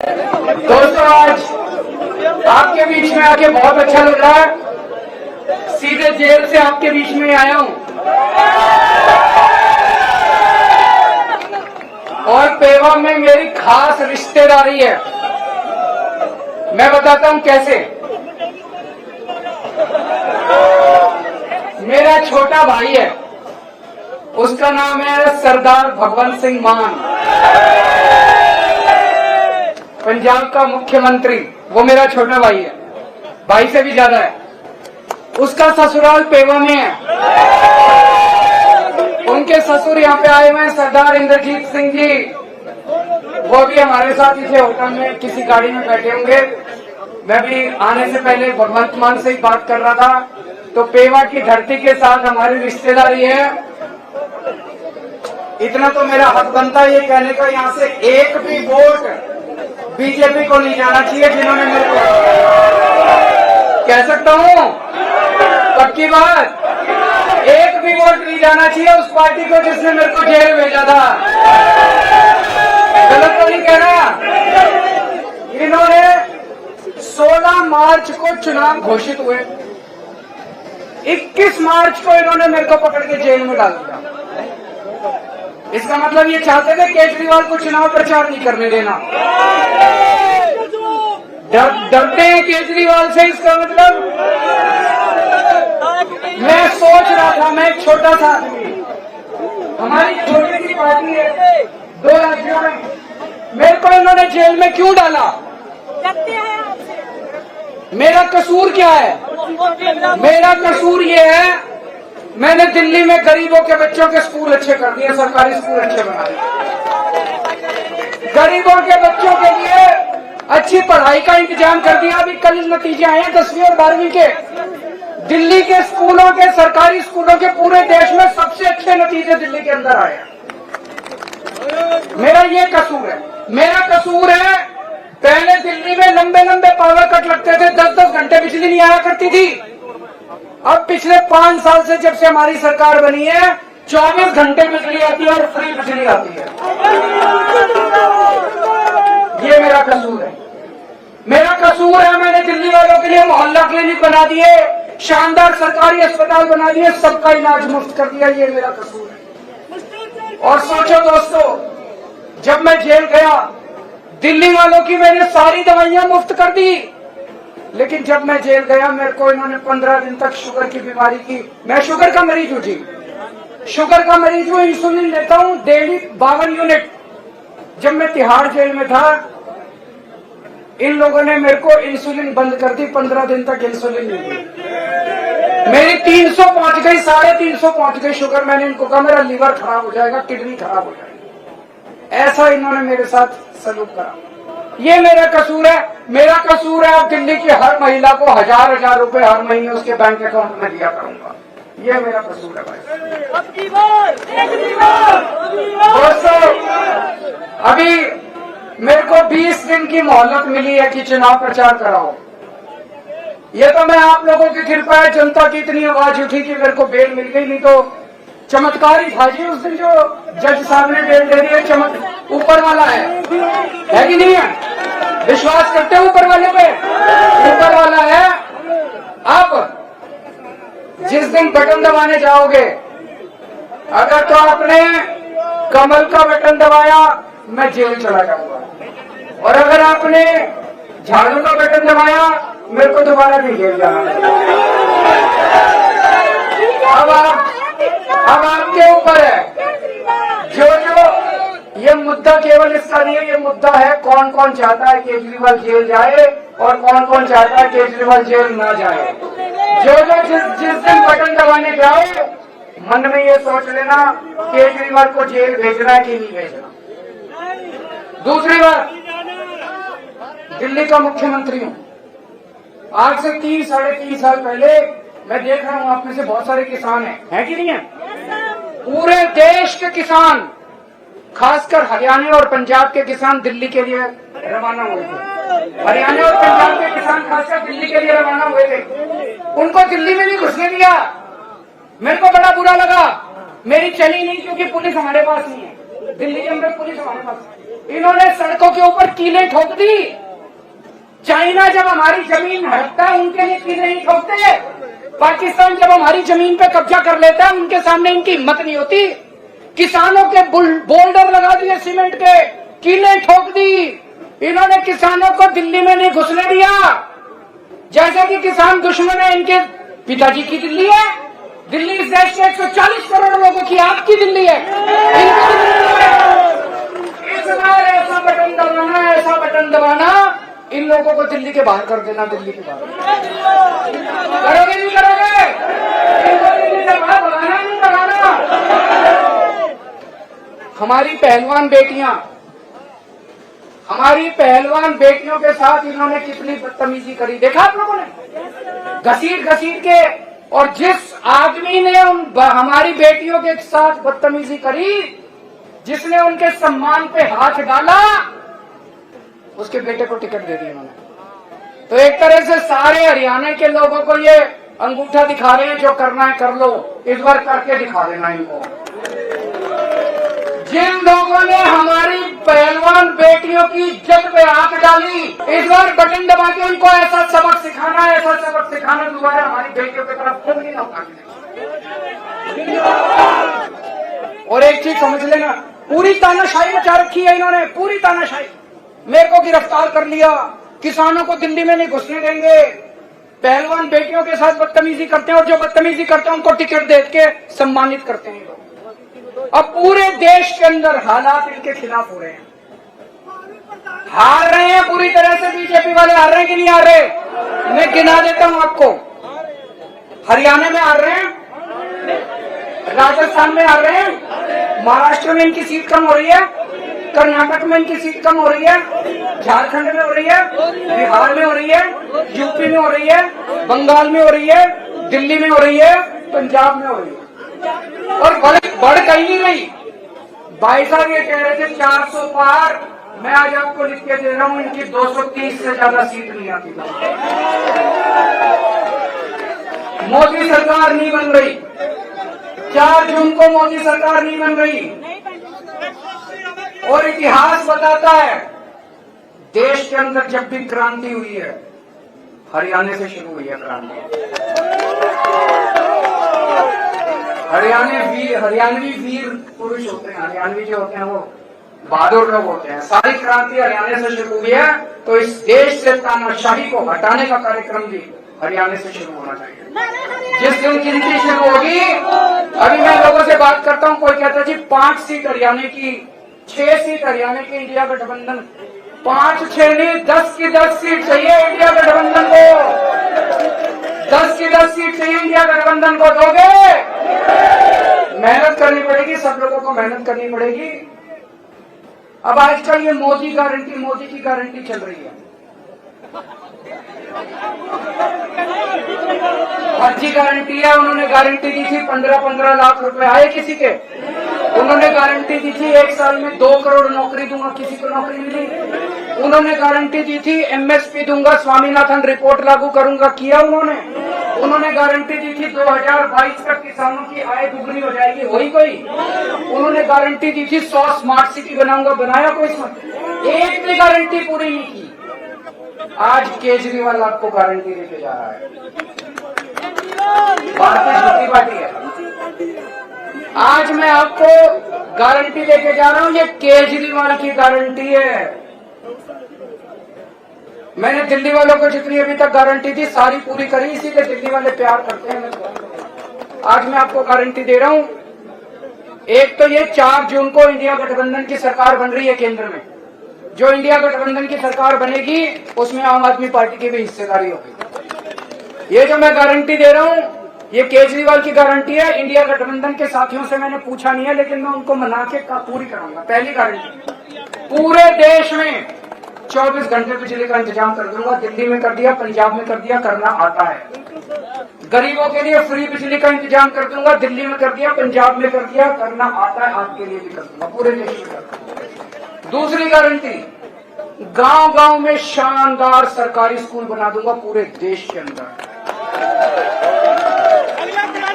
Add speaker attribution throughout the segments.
Speaker 1: दोस्तों, आज आपके बीच में आके बहुत अच्छा लग रहा है। सीधे जेल से आपके बीच में आया हूं और पेवा में मेरी खास रिश्तेदारी है। मैं बताता हूं कैसे। मेरा छोटा भाई है, उसका नाम है सरदार भगवंत सिंह मान, पंजाब का मुख्यमंत्री। वो मेरा छोटा भाई है, भाई से भी ज्यादा है। उसका ससुराल पेवा में है। उनके ससुर यहाँ पे आए हुए हैं, सरदार इंद्रजीत सिंह जी। वो भी हमारे साथ ही थे, होटल में किसी गाड़ी में बैठे होंगे। मैं भी आने से पहले भगवंत मान से ही बात कर रहा था। तो पेवा की धरती के साथ हमारी रिश्तेदारी है। इतना तो मेरा हक बनता है ये कहने का, यहाँ से एक भी वोट बीजेपी को नहीं जाना चाहिए। जिन्होंने मेरे को, कह सकता हूँ पक्की बात, एक भी वोट नहीं जाना चाहिए उस पार्टी को जिसने मेरे को जेल भेजा था। गलत तो नहीं कह रहा। इन्होंने 16 मार्च को चुनाव घोषित हुए, 21 मार्च को इन्होंने मेरे को पकड़ के जेल में डाल दिया। इसका मतलब ये चाहते थे केजरीवाल को चुनाव प्रचार नहीं करने देना। डरते हैं केजरीवाल से। इसका मतलब मैं सोच रहा था, मैं एक छोटा सा आदमी, हमारी छोटी सी पार्टी है 2 राज्यों में, मेरे को इन्होंने जेल में क्यों डाला? मेरा कसूर क्या है? मेरा कसूर ये है, मैंने दिल्ली में गरीबों के बच्चों के स्कूल अच्छे कर दिए, सरकारी स्कूल अच्छे बना दिए, गरीबों के बच्चों के लिए अच्छी पढ़ाई का इंतजाम कर दिया। अभी कल नतीजे आए हैं 10वीं और 12वीं के। दिल्ली के स्कूलों के, सरकारी स्कूलों के पूरे देश में सबसे अच्छे नतीजे दिल्ली के अंदर आए हैं। मेरा ये कसूर है। मेरा कसूर है, पहले दिल्ली में लंबे लंबे पावर कट लगते थे, 10-10 घंटे बिजली नहीं आया करती थी। अब पिछले 5 साल से जब से हमारी सरकार बनी है, 24 घंटे बिजली आती है और फ्री बिजली आती है। ये मेरा कसूर है। मेरा कसूर है, मैंने दिल्ली वालों के लिए मोहल्ला क्लिनिक बना दिए, शानदार सरकारी अस्पताल बना दिए, सबका इलाज मुफ्त कर दिया। ये मेरा कसूर है। और सोचो दोस्तों, जब मैं जेल गया, दिल्ली वालों की मैंने सारी दवाइयां मुफ्त कर दी, लेकिन जब मैं जेल गया मेरे को इन्होंने 15 दिन तक शुगर की बीमारी की। मैं शुगर का मरीज हूँ जी, शुगर का मरीज हूँ। इंसुलिन लेता हूँ डेली 52 यूनिट। जब मैं तिहाड़ जेल में था, इन लोगों ने मेरे को इंसुलिन बंद कर दी। 15 दिन तक इंसुलिन नहीं दी। मेरी 300 पहुंच गई, 350 पहुंच गई शुगर। मैंने इनको कहा मेरा लीवर खराब हो जाएगा, किडनी खराब हो जाएगी। ऐसा इन्होंने मेरे साथ सलूक करा। ये मेरा कसूर है। मेरा कसूर है, अब दिल्ली की हर महिला को 1000-1000 रुपए हर महीने उसके बैंक अकाउंट में दिया करूंगा। ये मेरा कसूर है भाई। दोस्तों, अभी मेरे को 20 दिन की मोहलत मिली है कि चुनाव प्रचार कराओ। ये तो मैं आप लोगों की कृपा है, जनता की इतनी आवाज उठी कि मेरे को बेल मिल गई। नहीं तो चमत्कार ही था जी उस दिन जो जज साहब ने बेल दे दी है। चमत्कार ऊपर वाला है कि नहीं है? विश्वास करते हो ऊपर वाले पे? ऊपर वाला है। आप जिस दिन बटन दबाने जाओगे, अगर तो आपने कमल का बटन दबाया, मैं जेल चला जाऊंगा। और अगर आपने झाड़ू का बटन दबाया, मेरे को दोबारा नहीं जेल जाना। अब आपके ऊपर है। जो ये मुद्दा केवल इसका नहीं है, ये मुद्दा है कौन कौन चाहता है केजरीवाल जेल जाए और कौन कौन चाहता है केजरीवाल जेल ना जाए। जो जिस दिन बटन दबाने जाओ, मन में ये सोच लेना केजरीवाल को जेल भेजना है कि नहीं भेजना। दूसरी बात, दिल्ली का मुख्यमंत्री हूं। आज से 30-3.5 साल पहले मैं देख रहा हूं आप में से बहुत सारे किसान हैं कि नहीं है? पूरे देश के किसान, खासकर हरियाणा और पंजाब के किसान दिल्ली के लिए रवाना हुए थे। हरियाणा और पंजाब के किसान खासकर दिल्ली के लिए रवाना हुए थे। उनको दिल्ली में नहीं घुसने दिया। मेरे को बड़ा बुरा लगा। मेरी चली नहीं, क्योंकि पुलिस हमारे पास नहीं है। दिल्ली के अंदर पुलिस हमारे पास, इन्होंने सड़कों के ऊपर कीलें ठोक दी। चाइना जब हमारी जमीन हड़पता है उनके लिए कीलें नहीं ठोकते। पाकिस्तान जब हमारी जमीन पे कब्जा कर लेता है उनके सामने इनकी हिम्मत नहीं होती। किसानों के बोल्डर लगा दिए सीमेंट के, कीलें ठोक दी। इन्होंने किसानों को दिल्ली में नहीं घुसने दिया। जैसे कि किसान दुश्मन है, इनके पिताजी की दिल्ली है। दिल्ली इस देश के 140 करोड़ लोगों की आपकी दिल्ली है, इनकी दिल्ली है। इस बार ऐसा बटन दबाना, ऐसा बटन दबाना, इन लोगों को दिल्ली के बाहर कर देना। दिल्ली के बाहर करोगे नहीं करोगे? इनको दिल्ली से बाहर भगाना नहीं भगाना। हमारी पहलवान बेटियां, हमारी पहलवान बेटियों के साथ इन्होंने कितनी बदतमीजी करी, देखा आप लोगों ने? घसीट घसीट के। और जिस आदमी ने हमारी बेटियों के साथ बदतमीजी करी, जिसने उनके सम्मान पे हाथ डाला, उसके बेटे को टिकट दे दी उन्होंने। तो एक तरह से सारे हरियाणा के लोगों को ये अंगूठा दिखा रहे हैं, जो करना है कर लो, इस बार करके दिखा देना इनको। जिन लोगों ने हमारी पहलवान बेटियों की इज्जत पे हाथ डाली, इस बार बटन दबा के उनको ऐसा सबक सिखाना, ऐसा सबक सिखाना, दोबारा हमारी बेटियों की तरफ खूब नहीं उठाना। और एक चीज समझ लेना, पूरी तानाशाही मचा रखी है इन्होंने, पूरी तानाशाही। मेरे को गिरफ्तार कर लिया, किसानों को दिल्ली में नहीं घुसने देंगे, पहलवान बेटियों के साथ बदतमीजी करते हैं, और जो बदतमीजी करते हैं उनको टिकट दे के सम्मानित करते हैं। अब पूरे देश के अंदर हालात इनके खिलाफ हो रहे हैं। हार रहे हैं पूरी तरह से, बीजेपी वाले हार रहे हैं कि नहीं हार रहे? मैं गिना देता हूं आपको। हरियाणा में हार रहे हैं, राजस्थान में हार रहे हैं, महाराष्ट्र में इनकी सीट कम हो रही है, कर्नाटक में इनकी सीट कम हो रही है, झारखंड में हो रही है, बिहार में हो रही है, यूपी में हो रही है, बंगाल में हो रही है, दिल्ली में हो रही है, पंजाब में हो रही है। और बढ़ कहीं नहीं रही। भाई साहब ये कह रहे थे 400 पार, मैं आज आपको लिख के दे रहा हूं, इनकी 230 से ज्यादा सीट नहीं आती। मोदी सरकार नहीं बन रही, 4 जून को मोदी सरकार नहीं बन रही। और इतिहास बताता है, देश के अंदर जब भी क्रांति हुई है, हरियाणा से शुरू हुई है क्रांति। हरियाणवी वीर पुरुष होते हैं, हरियाणवी जो होते हैं वो बहादुर लोग होते हैं। सारी क्रांति हरियाणा से शुरू हुई है, तो इस देश से तानाशाही को हटाने का कार्यक्रम भी हरियाणा से शुरू होना चाहिए। जिस दिन गिनती शुरू होगी, अभी मैं लोगों से बात करता हूँ, कोई कहता है जी 5 सीट हरियाणा की, 6 सीट हरियाणा की, इंडिया गठबंधन 5 6 नहीं 10 की 10 सीट चाहिए इंडिया गठबंधन को। 10 की 10 सीट चाहिए इंडिया गठबंधन को। दोगे? मेहनत करनी पड़ेगी, सब लोगों को मेहनत करनी पड़ेगी। अब आजकल ये मोदी की गारंटी चल रही है। फर्जी गारंटी है। उन्होंने गारंटी दी थी 15-15 लाख रुपए आए किसी के। उन्होंने गारंटी दी थी 1 साल में 2 करोड़ नौकरी दूंगा, किसी को नौकरी मिली। उन्होंने गारंटी दी थी एमएसपी दूंगा, स्वामीनाथन रिपोर्ट लागू करूंगा, किया उन्होंने गारंटी दी थी 2022 तक किसानों की आय दुगनी हो जाएगी, हुई कोई? उन्होंने गारंटी दी थी 100 स्मार्ट सिटी बनाऊंगा, बनाया कोई? एक भी गारंटी पूरी नहीं की। आज केजरीवाल आपको गारंटी देके जा रहा है, भारतीय जनता पार्टी है। आज मैं आपको गारंटी देके जा रहा हूं, ये केजरीवाल की गारंटी है। मैंने दिल्ली वालों को जितनी अभी तक गारंटी दी सारी पूरी करी, इसीलिए दिल्ली वाले प्यार करते हैं। आज मैं आपको गारंटी दे रहा हूं, एक तो ये 4 जून को इंडिया गठबंधन की सरकार बन रही है केंद्र में। जो इंडिया गठबंधन की सरकार बनेगी उसमें आम आदमी पार्टी की भी हिस्सेदारी होगी। ये जो मैं गारंटी दे रहा हूं, ये केजरीवाल की गारंटी है। इंडिया गठबंधन के साथियों से मैंने पूछा नहीं है, लेकिन मैं उनको मना के पूरी कराऊंगा। पहली गारंटी, पूरे देश में 24 घंटे बिजली का इंतजाम कर दूंगा। दिल्ली में कर दिया, पंजाब में कर दिया, करना आता है। गरीबों के लिए फ्री बिजली का इंतजाम कर दूंगा। दिल्ली में कर दिया, पंजाब में कर दिया, करना आता है, आपके लिए भी कर दूंगा, पूरे देश में कर दूंगा। दूसरी गारंटी, गांव-गांव में शानदार सरकारी स्कूल बना दूंगा पूरे देश के अंदर।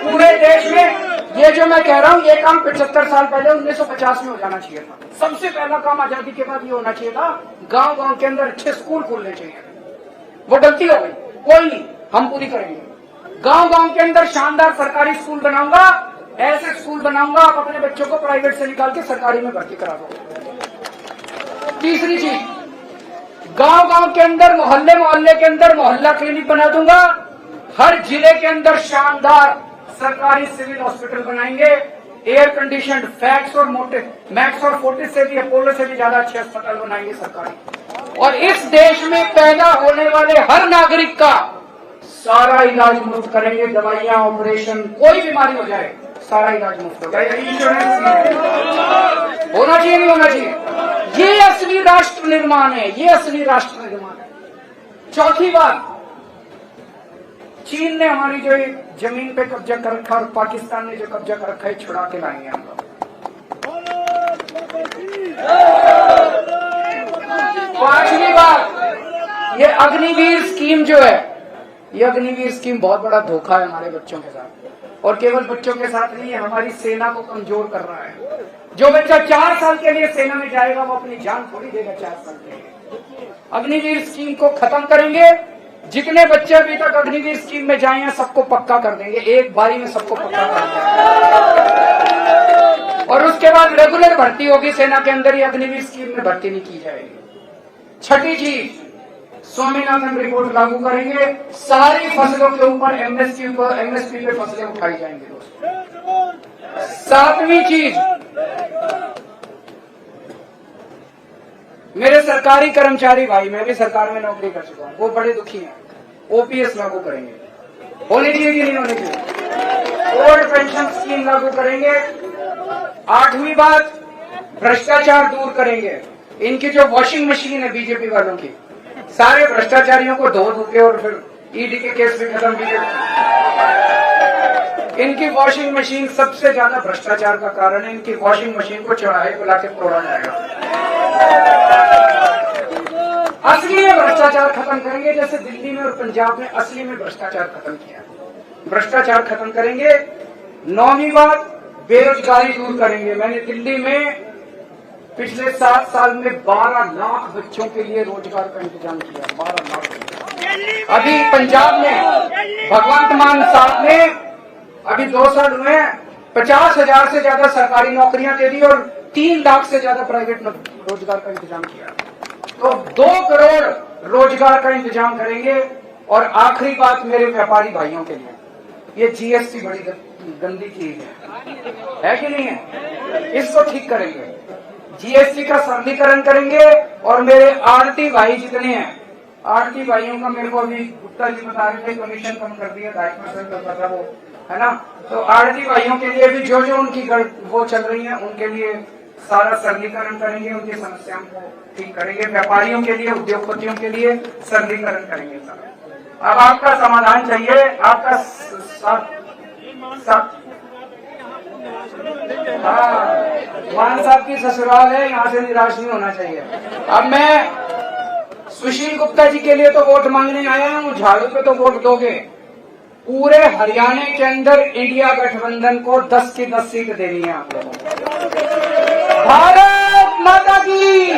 Speaker 1: पूरे देश में ये जो मैं कह रहा हूँ ये काम 75 साल पहले 1950 में हो जाना चाहिए था। सबसे पहला काम आजादी के बाद ये होना चाहिए था, गांव गांव के अंदर अच्छे स्कूल खोलने चाहिए। वो गलती हो गई, कोई नहीं, हम पूरी करेंगे। गांव गांव के अंदर शानदार सरकारी स्कूल बनाऊंगा, ऐसे स्कूल बनाऊंगा आप अपने बच्चों को प्राइवेट से निकाल के सरकारी में भर्ती करा दो। तीसरी चीज, गांव गांव के अंदर मोहल्ले मोहल्ले के अंदर मोहल्ला क्लिनिक बना दूंगा। हर जिले के अंदर शानदार सरकारी सिविल हॉस्पिटल बनाएंगे, एयर कंडीशनड, मैक्स और फोर्टिस से भी, अपोलो से भी ज्यादा अच्छे अस्पताल बनाएंगे सरकारी। और इस देश में पैदा होने वाले हर नागरिक का सारा इलाज मुफ्त करेंगे। दवाइयां, ऑपरेशन, कोई बीमारी हो जाए सारा इलाज मुफ्त होगा। इंश्योरेंस होना चाहिए, नहीं होना चाहिए? ये असली राष्ट्र निर्माण है, ये असली राष्ट्र निर्माण है। चौथी बात, चीन ने हमारी जो जमीन पे कब्जा कर रखा और पाकिस्तान ने जो कब्जा कर रखा है छुड़ा के लाएंगे हम लोग। पांचवी बात, ये अग्निवीर स्कीम जो है, ये अग्निवीर स्कीम बहुत बड़ा धोखा है हमारे बच्चों के साथ। और केवल बच्चों के साथ नहीं है, हमारी सेना को कमजोर कर रहा है। जो बच्चा 4 साल के लिए सेना में जाएगा वो अपनी जान थोड़ी देगा 4 साल के लिए। अग्निवीर स्कीम को खत्म करेंगे। जितने बच्चे अभी तक अग्निवीर स्कीम में जाए हैं सबको पक्का कर देंगे, एक बारी में सबको पक्का कर देंगे। और उसके बाद रेगुलर भर्ती होगी सेना के अंदर, ये अग्निवीर स्कीम में भर्ती नहीं की जाएगी। छठी चीज, स्वामीनाथन रिपोर्ट लागू करेंगे। सारी फसलों के ऊपर एमएसपी पे फसलें उठाई जाएंगी दोस्तों। सातवीं चीज, मेरे सरकारी कर्मचारी भाई, मैं भी सरकार में नौकरी कर चुका हूँ, वो बड़े दुखी हैं। ओपीएस लागू करेंगे, होनी चाहिए कि नहीं होनी चाहिए? ओल्ड पेंशन स्कीम लागू करेंगे। आठवीं बात, भ्रष्टाचार दूर करेंगे। इनकी जो वॉशिंग मशीन है बीजेपी वालों की, सारे भ्रष्टाचारियों को धो धो के और फिर ईडी के केस भी खत्म किए। इनकी वॉशिंग मशीन सबसे ज्यादा भ्रष्टाचार का कारण है। इनकी वॉशिंग मशीन को चढ़ाए बुला के तोड़ा जाएगा। असली में भ्रष्टाचार खत्म करेंगे, जैसे दिल्ली में और पंजाब में असली में भ्रष्टाचार खत्म किया। भ्रष्टाचार खत्म करेंगे। 9वीं बात, बेरोजगारी दूर करेंगे। मैंने दिल्ली में पिछले 7 साल में 12 लाख बच्चों के लिए रोजगार का इंतजाम किया। 12 लाख। अभी पंजाब में भगवंत मान साहब ने अभी 2 साल हुए 50,000 से ज्यादा सरकारी नौकरियां दे दी और 3 लाख से ज्यादा प्राइवेट रोजगार का इंतजाम किया। तो 2 करोड़ रोजगार का इंतजाम करेंगे। और आखिरी बात मेरे व्यापारी भाइयों के लिए, ये जीएसटी बड़ी गंदी चीज है कि नहीं है? इसको ठीक करेंगे, जीएसटी का सरलीकरण करेंगे। और मेरे आड़ती भाई जितने हैं, आड़ती भाइयों का मेरे को अभी गुप्ता जी बता रहे थे कमीशन कम कर दिया, 2.5% का था वो, है ना? तो आड़ती भाइयों के लिए भी जो जो उनकी वो चल रही है उनके लिए सारा सरलीकरण करेंगे, उनकी समस्याओं को ठीक करेंगे। व्यापारियों के लिए, उद्योगपतियों के लिए सरलीकरण करेंगे सारा। अब आपका समाधान चाहिए, आपका मान साहब की ससुराल है, यहाँ से निराश नहीं होना चाहिए। अब मैं सुशील गुप्ता जी के लिए तो वोट मांगने आया हूँ, झाड़ू पे तो वोट दोगे। पूरे हरियाणा के अंदर इंडिया गठबंधन को 10 की 10 सीट देनी है आप लोगों को। भारत माता की।